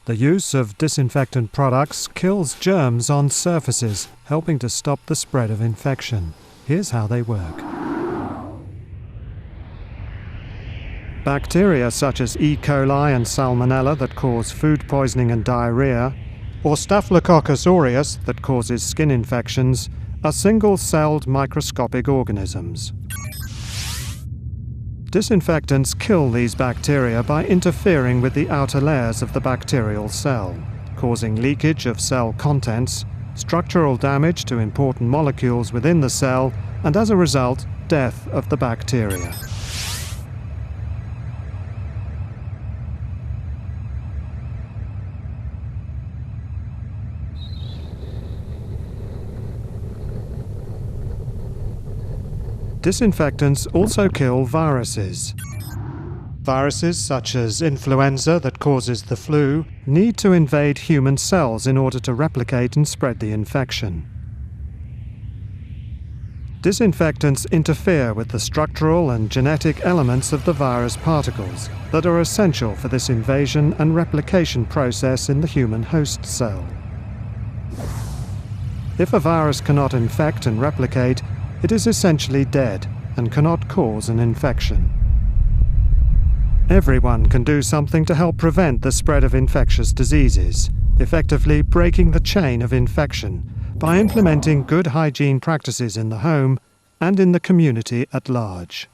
The use of disinfectant products kills germs on surfaces, helping to stop the spread of infection. Here's how they work. Bacteria such as E. coli and Salmonella that cause food poisoning and diarrhea, or Staphylococcus aureus that causes skin infections, are single-celled microscopic organisms. Disinfectants kill these bacteria by interfering with the outer layers of the bacterial cell, causing leakage of cell contents, structural damage to important molecules within the cell, and as a result, death of the bacteria. Disinfectants also kill viruses. Viruses such as influenza that causes the flu need to invade human cells in order to replicate and spread the infection. Disinfectants interfere with the structural and genetic elements of the virus particles that are essential for this invasion and replication process in the human host cell. If a virus cannot infect and replicate, it is essentially dead and cannot cause an infection. Everyone can do something to help prevent the spread of infectious diseases, effectively breaking the chain of infection by implementing good hygiene practices in the home and in the community at large.